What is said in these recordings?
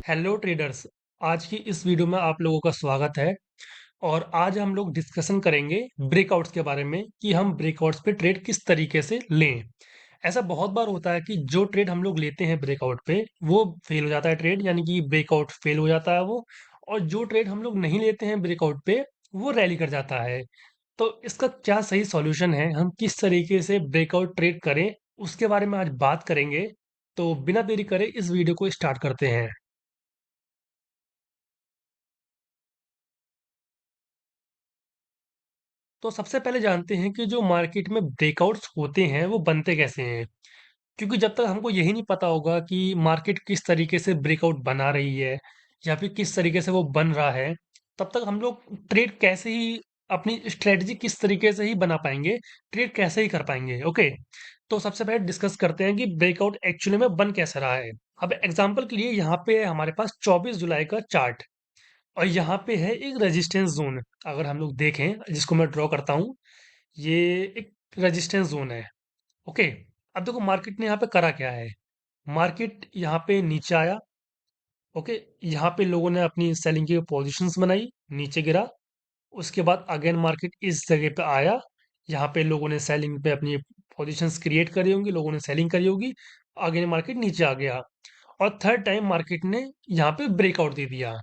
Hello traders. आज की इस वीडियो में आप लोगों का स्वागत है। और आज हम लोग डिस्कशन करेंगे ब्रेकआउट्स के बारे में कि हम ब्रेकआउट्स पे ट्रेड किस तरीके से लें। ऐसा बहुत बार होता है कि जो ट्रेड हम लोग लेते हैं ब्रेकआउट पे वो फेल हो जाता है ट्रेड, यानी कि ब्रेकआउट फेल हो जाता है वो। और जो ट्रेड हम लोग नहीं लेते हैं ब्रेकआउट पे वो रैली कर जाता है। तो इसका क्या सही सॉल्यूशन है, हम किस तरीके से ब्रेकआउट ट्रेड करें, उसके बारे में आज बात करेंगे। तो बिना देरी करे इस वीडियो को स्टार्ट करते हैं। तो सबसे पहले जानते हैं कि जो मार्केट में ब्रेकआउट्स होते हैं वो बनते कैसे हैं। क्योंकि जब तक हमको यही नहीं पता होगा कि मार्केट किस तरीके से ब्रेकआउट बना रही है या फिर किस तरीके से वो बन रहा है, तब तक हम लोग ट्रेड कैसे ही अपनी स्ट्रेटजी किस तरीके से ही बना पाएंगे, ट्रेड कैसे ही कर पाएंगे। ओके, तो सबसे पहले डिस्कस करते हैं कि ब्रेकआउट एक्चुअली में बन कैसे रहा है। अब एग्जांपल के लिए यहाँ पे हमारे पास 24 जुलाई का चार्ट और यहाँ पे है एक रेजिस्टेंस जोन। अगर हम लोग देखें, जिसको मैं ड्रॉ करता हूँ, ये एक रेजिस्टेंस जोन है। ओके, अब देखो मार्केट ने यहाँ पे करा क्या है। मार्केट यहाँ पे नीचे आया। ओके, यहाँ पे लोगों ने अपनी सेलिंग की पोजीशंस बनाई, नीचे गिरा। उसके बाद अगेन मार्केट इस जगह पे आया। यहाँ पे लोगों ने सेलिंग पे अपनी पोजीशंस क्रिएट करी होंगी, लोगों ने सेलिंग करी होगी। अगेन मार्केट नीचे आ गया और थर्ड टाइम मार्केट ने यहाँ पे ब्रेकआउट दे दिया।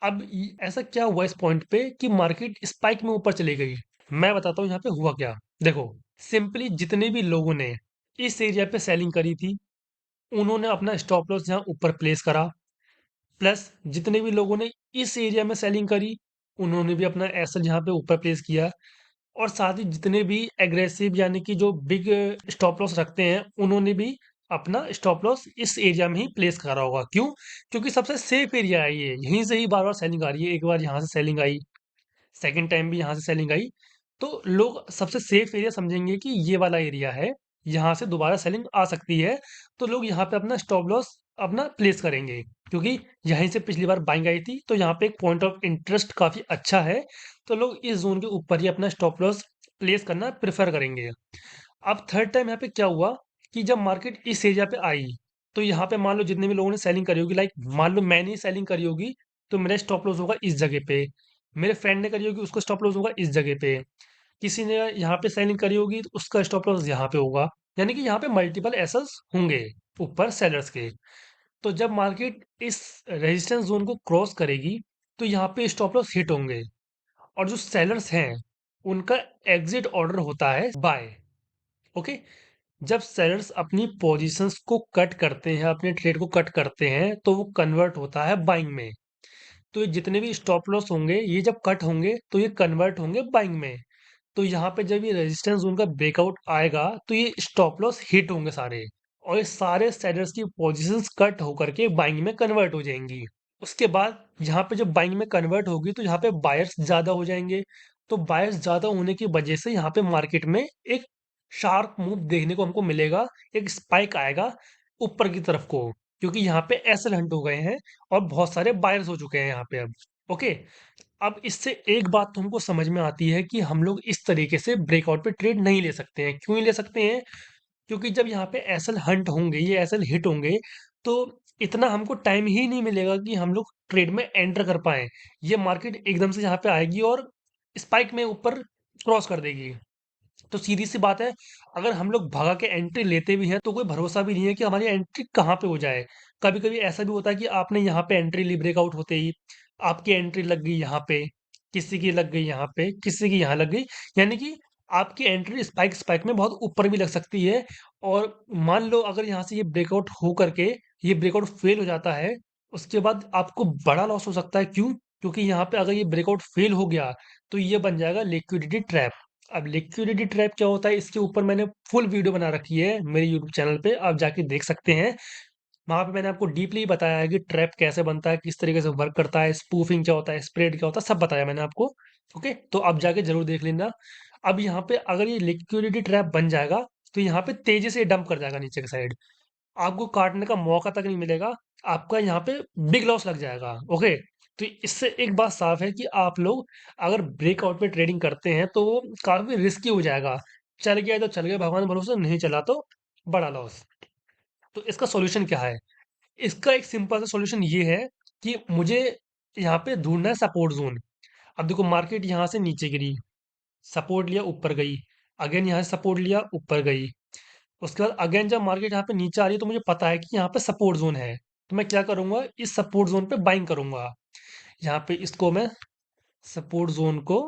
अब ऐसा क्या हुआ इस पॉइंट पे कि मार्केट स्पाइक में ऊपर चली गई। मैं बताता हूँ यहाँ पे हुआ क्या। देखो, सिंपली जितने भी लोगों ने इस एरिया पे सेलिंग करी थी उन्होंने अपना स्टॉप लॉस यहाँ ऊपर प्लेस करा। प्लस जितने भी लोगों ने इस एरिया में सेलिंग करी उन्होंने भी अपना एसएल यहाँ पे ऊपर प्लेस किया। और साथ ही जितने भी एग्रेसिव यानी कि जो बिग स्टॉप लॉस रखते हैं उन्होंने भी अपना स्टॉप लॉस इस एरिया में ही प्लेस करा होगा। क्यों? क्योंकि सबसे सेफ एरिया है ये, यहीं से ही बार बार सेलिंग आ रही है। एक बार यहाँ से सेलिंग आई, सेकंड टाइम भी यहाँ से सेलिंग आई, तो लोग सबसे सेफ एरिया समझेंगे कि ये वाला एरिया है, यहाँ से दोबारा सेलिंग आ सकती है। तो लोग यहाँ पे अपना स्टॉप लॉस अपना प्लेस करेंगे, क्योंकि यहीं से पिछली बार बाइंग आई थी तो यहाँ पे एक पॉइंट ऑफ इंटरेस्ट काफी अच्छा है। तो लोग इस जोन के ऊपर ही अपना स्टॉप लॉस प्लेस करना प्रेफर करेंगे। अब थर्ड टाइम यहाँ पे क्या हुआ कि जब मार्केट इस एरिया पे आई, तो यहाँ पे मान लो जितने भी लोगों ने सेलिंग करी होगी, लाइक मान लो मैंने ही सेलिंग करी होगी, तो मेरा स्टॉप लॉस होगा इस जगह पे। मेरे फ्रेंड ने करी होगी, उसका स्टॉप लॉस होगा इस जगह पे। किसी ने यहाँ पे सेलिंग करी होगी तो उसका स्टॉप लॉस यहाँ पे होगा। यानी कि यहाँ पे मल्टीपल एसेस होंगे ऊपर सेलर्स के। तो जब मार्केट इस रेजिस्टेंस जोन को क्रॉस करेगी तो यहाँ पे स्टॉप लॉस हिट होंगे। और जो सेलर्स हैं उनका एग्जिट ऑर्डर होता है बाय। ओके, जब सेलर्स अपनी पोजीशंस को कट करते हैं, अपने ट्रेड को कट करते हैं, तो वो कन्वर्ट होता है बाइंग में। तो ये जितने भी स्टॉप लॉस होंगे ये जब कट होंगे तो ये कन्वर्ट होंगे बाइंग में। तो यहाँ पे जब ये रेजिस्टेंस जोन का ब्रेकआउट आएगा तो ये स्टॉप लॉस हिट होंगे सारे, और ये सारे सेलर्स की पोजीशंस कट होकर के बाइंग में कन्वर्ट हो जाएंगी। उसके बाद यहाँ पे जब बाइंग में कन्वर्ट होगी तो यहाँ पे बायर्स ज्यादा हो जाएंगे। तो बायर्स ज्यादा होने की वजह से यहाँ पे मार्केट में एक शार्प मूव देखने को हमको मिलेगा, एक स्पाइक आएगा ऊपर की तरफ को, क्योंकि यहाँ पे एसल हंट हो गए हैं और बहुत सारे बायर्स हो चुके हैं यहाँ पे अब। ओके, अब इससे एक बात तो हमको समझ में आती है कि हम लोग इस तरीके से ब्रेकआउट पे ट्रेड नहीं ले सकते हैं। क्यों नहीं ले सकते हैं? क्योंकि जब यहाँ पे एसल हंट होंगे, ये एसल हिट होंगे, तो इतना हमको टाइम ही नहीं मिलेगा कि हम लोग ट्रेड में एंटर कर पाए। ये मार्केट एकदम से यहाँ पे आएगी और स्पाइक में ऊपर क्रॉस कर देगी। तो सीधी सी बात है, अगर हम लोग भगा के एंट्री लेते भी हैं तो कोई भरोसा भी नहीं है कि हमारी एंट्री कहाँ पे हो जाए। कभी कभी ऐसा भी होता है कि आपने यहाँ पे एंट्री ली, ब्रेकआउट होते ही आपकी एंट्री लग गई यहाँ पे, किसी की लग गई यहाँ पे, किसी की यहाँ लग गई। यानी कि आपकी एंट्री स्पाइक स्पाइक में बहुत ऊपर भी लग सकती है। और मान लो अगर यहाँ से ये ब्रेकआउट हो करके ये ब्रेकआउट फेल हो जाता है, उसके बाद आपको बड़ा लॉस हो सकता है। क्यों? क्योंकि यहाँ पे अगर ये ब्रेकआउट फेल हो गया तो ये बन जाएगा लिक्विडिटी ट्रैप। अब लिक्विडिटी ट्रैप क्या होता है, इसके ऊपर मैंने फुल वीडियो बना रखी है मेरे यूट्यूब चैनल पे, आप जाके देख सकते हैं। वहां पे मैंने आपको डीपली बताया है कि ट्रैप कैसे बनता है, किस तरीके से वर्क करता है, स्पूफिंग क्या होता है, स्प्रेड क्या होता है, सब बताया मैंने आपको। ओके, तो आप जाके जरूर देख लेना। अब यहाँ पे अगर ये लिक्विडिटी ट्रैप बन जाएगा तो यहाँ पे तेजी से डंप कर जाएगा नीचे की साइड, आपको काटने का मौका तक नहीं मिलेगा। आपका यहाँ पे बिग लॉस लग जाएगा। ओके, तो इससे एक बात साफ है कि आप लोग अगर ब्रेकआउट पे ट्रेडिंग करते हैं तो वो काफी रिस्की हो जाएगा। चल गया तो चल गया, भगवान भरोसे, नहीं चला तो बड़ा लॉस। तो इसका सॉल्यूशन क्या है? इसका एक सिंपल सा सॉल्यूशन ये है कि मुझे यहाँ पे ढूंढना है सपोर्ट जोन। अब देखो मार्केट यहाँ से नीचे गिरी, सपोर्ट लिया ऊपर गई, अगेन यहाँ से सपोर्ट लिया ऊपर गई, उसके बाद अगेन जब मार्केट यहाँ पे नीचे आ रही है तो मुझे पता है कि यहाँ पे सपोर्ट जोन है। तो मैं क्या करूंगा, इस सपोर्ट जोन पे बाइंग करूंगा। यहाँ पे इसको मैं सपोर्ट जोन को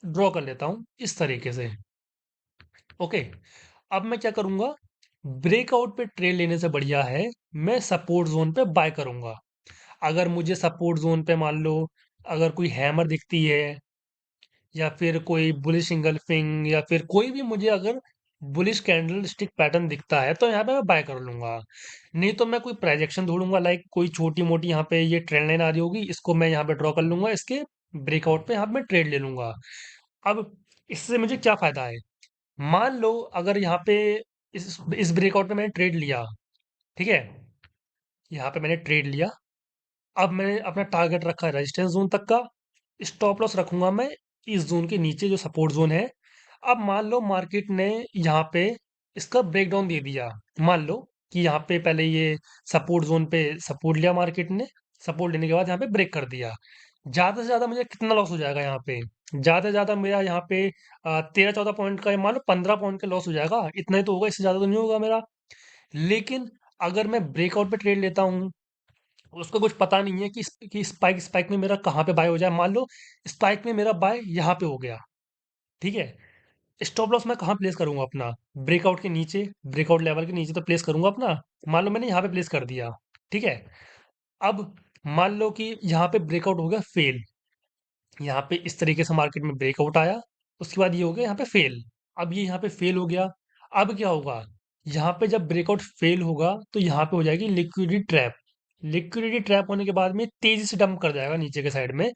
ड्रॉ कर लेता हूँ इस तरीके से। ओके, अब मैं क्या करूंगा, ब्रेकआउट पे ट्रेड लेने से बढ़िया है मैं सपोर्ट जोन पे बाय करूंगा। अगर मुझे सपोर्ट जोन पे मान लो अगर कोई हैमर दिखती है, या फिर कोई बुलिश इंगल्फिंग, या फिर कोई भी मुझे अगर बुलिश कैंडल स्टिक पैटर्न दिखता है तो यहाँ पे मैं बाय कर लूंगा। नहीं तो मैं कोई प्राइजेक्शन ढूंढूंगा, लाइक कोई छोटी मोटी यहाँ पे ये ट्रेंड लाइन आ रही होगी, इसको मैं यहाँ पे ड्रॉ कर लूंगा, इसके ब्रेकआउट पे यहाँ पे मैं ट्रेड ले लूंगा। अब इससे मुझे क्या फायदा है, मान लो अगर यहाँ पे इस ब्रेकआउट पे मैंने ट्रेड लिया, ठीक है, यहाँ पे मैंने ट्रेड लिया, अब मैंने अपना टारगेट रखा है रेजिस्टेंस जोन तक का, स्टॉप लॉस रखूंगा मैं इस जोन के नीचे जो सपोर्ट जोन है। अब मान लो मार्केट ने यहाँ पे इसका ब्रेकडाउन दे दिया, मान लो कि यहाँ पे पहले ये सपोर्ट जोन पे सपोर्ट लिया मार्केट ने, सपोर्ट लेने के बाद यहाँ पे ब्रेक कर दिया, ज्यादा से ज्यादा मुझे कितना लॉस हो जाएगा यहाँ पे, ज्यादा से ज्यादा मेरा यहाँ पे 13-14 पॉइंट का, मान लो 15 पॉइंट का लॉस हो जाएगा, इतना ही तो होगा, इससे ज्यादा तो नहीं होगा मेरा। लेकिन अगर मैं ब्रेकआउट पे ट्रेड लेता हूँ, उसको कुछ पता नहीं है कि स्पाइक स्पाइक में मेरा कहाँ पे बाय हो जाए, मान लो स्पाइक में मेरा बाय यहाँ पे हो गया, ठीक है, स्टॉप लॉस मैं कहाँ प्लेस करूंगा अपना, ब्रेकआउट के नीचे, ब्रेकआउट लेवल के नीचे तो प्लेस करूंगा अपना। मान लो मैंने यहाँ पे प्लेस कर दिया, ठीक है, अब मान लो कि यहाँ पे ब्रेकआउट हो गया फेल, यहाँ पे इस तरीके से मार्केट में ब्रेकआउट आया, उसके बाद ये हो गया यहाँ पे फेल, अब ये यहाँ पे फेल हो गया, अब क्या होगा, यहाँ पे जब ब्रेकआउट फेल होगा तो यहाँ पे हो जाएगी लिक्विडिटी ट्रैप, लिक्विडिटी ट्रैप होने के बाद में तेजी से डंप कर जाएगा नीचे के साइड में।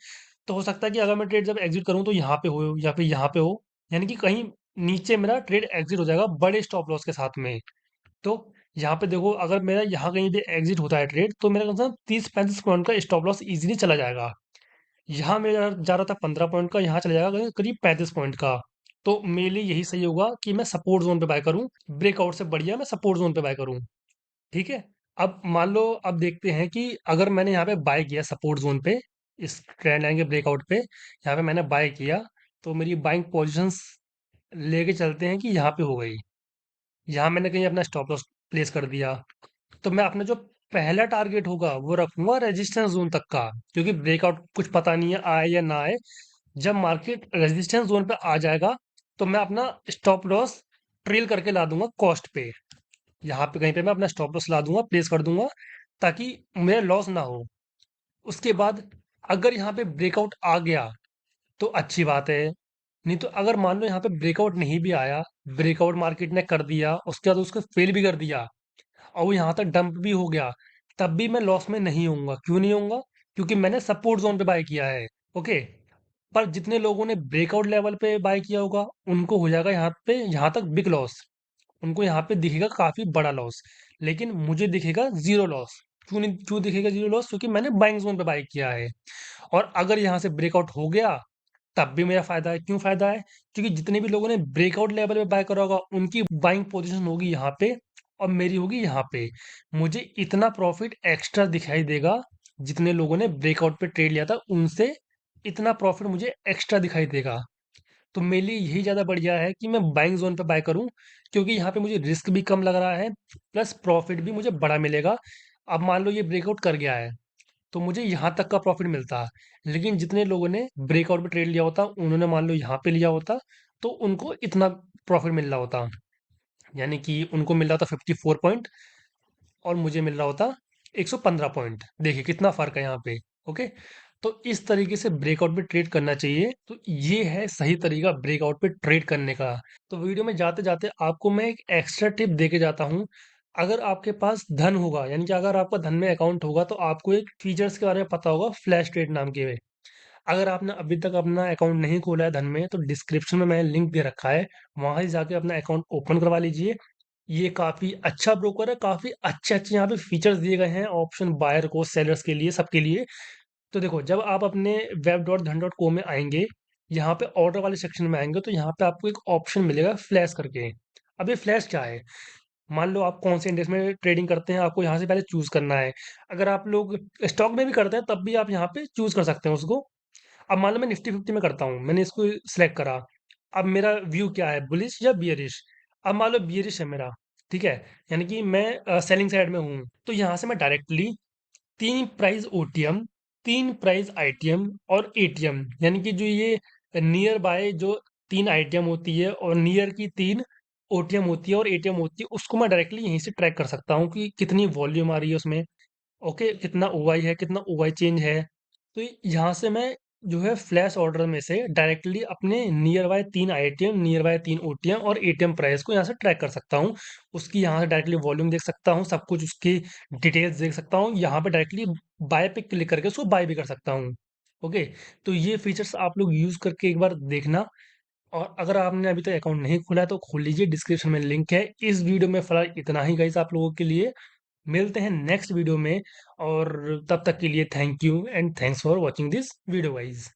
तो हो सकता है कि अगर मैं ट्रेड जब एग्जिट करूँ तो यहाँ पे हो या फिर यहाँ पे हो, यानी कि कहीं नीचे मेरा ट्रेड एग्जिट हो जाएगा बड़े स्टॉप लॉस के साथ में। तो यहाँ पे देखो अगर मेरा यहाँ कहीं भी एग्जिट होता है ट्रेड तो मेरा कम से कम 30-35 पॉइंट का स्टॉप लॉस इजीली चला जाएगा। यहाँ मेरा जा रहा था 15 पॉइंट का, यहाँ चला जाएगा करीब करीब 35 पॉइंट का। तो मेरे लिए यही सही होगा कि मैं सपोर्ट जोन पे बाय करूं, ब्रेकआउट से बढ़िया मैं सपोर्ट जोन पे बाय करूं। ठीक है, अब मान लो अब देखते हैं कि अगर मैंने यहाँ पे बाय किया सपोर्ट जोन पे, इस ट्रेंड लाइन के ब्रेकआउट पे यहाँ पे मैंने बाय किया, तो मेरी बाइंग पोजीशंस लेके चलते हैं कि यहाँ पे हो गई, यहाँ मैंने कहीं अपना स्टॉप लॉस प्लेस कर दिया, तो मैं अपना जो पहला टारगेट होगा वो रखूंगा रेजिस्टेंस जोन तक का, क्योंकि ब्रेकआउट कुछ पता नहीं है आए या ना आए। जब मार्केट रेजिस्टेंस जोन पे आ जाएगा तो मैं अपना स्टॉप लॉस ट्रेल करके ला दूंगा कॉस्ट पे, यहाँ पे कहीं पे मैं अपना स्टॉप लॉस ला दूंगा, प्लेस कर दूंगा, ताकि मेरा लॉस ना हो। उसके बाद अगर यहाँ पे ब्रेकआउट आ गया तो अच्छी बात है, नहीं तो अगर मान लो यहाँ पे ब्रेकआउट नहीं भी आया, ब्रेकआउट मार्केट ने कर दिया उसके बाद उसको फेल भी कर दिया और वो यहाँ तक डंप भी हो गया, तब भी मैं लॉस में नहीं होऊंगा। क्यों नहीं होऊंगा, क्योंकि मैंने सपोर्ट जोन पे बाय किया है। ओके, पर जितने लोगों ने ब्रेकआउट लेवल पे बाय किया होगा उनको हो जाएगा यहाँ पे यहाँ तक बिग लॉस, उनको यहाँ पे दिखेगा काफी बड़ा लॉस, लेकिन मुझे दिखेगा जीरो लॉस। क्यों दिखेगा जीरो लॉस, क्योंकि मैंने बाइंग जोन पे बाय किया है। और अगर यहाँ से ब्रेकआउट हो गया तब भी मेरा फायदा है। क्यों फायदा है, क्योंकि जितने भी लोगों ने ब्रेकआउट लेवल पे बाय करा होगा उनकी बाइंग पोजीशन होगी यहाँ पे और मेरी होगी यहाँ पे, मुझे इतना प्रॉफिट एक्स्ट्रा दिखाई देगा, जितने लोगों ने ब्रेकआउट पे ट्रेड लिया था उनसे इतना प्रॉफिट मुझे एक्स्ट्रा दिखाई देगा। तो मेरे लिए यही ज़्यादा बढ़िया है कि मैं बाइंग जोन पे बाय करूं, क्योंकि यहाँ पे मुझे रिस्क भी कम लग रहा है, प्लस प्रॉफिट भी मुझे बड़ा मिलेगा। अब मान लो ये ब्रेकआउट कर गया है तो मुझे यहाँ तक का प्रॉफिट मिलता है, लेकिन जितने लोगों ने ब्रेकआउट पे ट्रेड लिया होता उन्होंने मान लो यहाँ पे लिया होता तो उनको इतना प्रॉफिट मिल रहा होता, यानी कि उनको मिल रहा था 54 पॉइंट और मुझे मिल रहा होता 115 पॉइंट। देखिए कितना फर्क है यहाँ पे। ओके, तो इस तरीके से ब्रेकआउट पे ट्रेड करना चाहिए, तो ये है सही तरीका ब्रेकआउट पे ट्रेड करने का। तो वीडियो में जाते जाते आपको मैं एक एक्स्ट्रा टिप दे के जाता हूँ। अगर आपके पास धन होगा, यानी कि अगर आपका धन में अकाउंट होगा तो आपको एक फीचर्स के बारे में पता होगा, फ्लैश ट्रेड नाम के। अगर आपने अभी तक अपना अकाउंट नहीं खोला है धन में तो डिस्क्रिप्शन में मैंने लिंक दे रखा है, वहां से जाके अपना अकाउंट ओपन करवा लीजिए। ये काफी अच्छा ब्रोकर है, काफी अच्छे अच्छे यहाँ पे फीचर्स दिए गए हैं, ऑप्शन बायर को, सेलर्स के लिए, सबके लिए। तो देखो जब आप अपने web.dhan.co में आएंगे, यहाँ पे ऑर्डर वाले सेक्शन में आएंगे तो यहाँ पे आपको एक ऑप्शन मिलेगा फ्लैश करके। अब ये फ्लैश क्या है, मान लो आप कौन से इंडेक्स में ट्रेडिंग करते हैं, आपको यहाँ से पहले चूज़ करना है। अगर आप लोग स्टॉक में भी करते हैं, तब भी आप यहाँ पे चूज़ कर सकते हैं उसको। अब मान लो मैं निफ्टी 50 में करता हूँ, मैंने इसको सिलेक्ट करा। अब मेरा व्यू क्या है, बुलिश या बियरिश? अब मान लो बियरिश है मेरा, ठीक है? यानी कि मैं सेलिंग साइड में हूँ। तो यहाँ से मैं directly 3 price OTM, 3 price ITM और एटीएम, यानी कि जो ये नियर बाय जो 3 आईटीएम होती है और नियर की 3 ओटीएम होती है और एटीएम होती है, उसको मैं डायरेक्टली यहीं से ट्रैक कर सकता हूँ कि कितनी वॉल्यूम आ रही है उसमें। ओके, कितना ओआई है, कितना ओआई चेंज है। तो यहाँ से मैं जो है फ्लैश ऑर्डर में से डायरेक्टली अपने near by 3 ITM, near by 3 OTM और एटीएम प्राइस को यहाँ से ट्रैक कर सकता हूँ। उसकी यहाँ से डायरेक्टली वॉल्यूम देख सकता हूँ, सब कुछ उसकी डिटेल्स देख सकता हूँ। यहाँ पे डायरेक्टली बाय पे क्लिक करके उसको बाय भी कर सकता हूँ। ओके, तो ये फीचर्स आप लोग यूज़ करके एक बार देखना। और अगर आपने अभी तक अकाउंट नहीं खोला है तो खोल लीजिए, डिस्क्रिप्शन में लिंक है। इस वीडियो में फिलहाल इतना ही गाइस आप लोगों के लिए। मिलते हैं नेक्स्ट वीडियो में, और तब तक के लिए thank you and thanks for watching this video guys.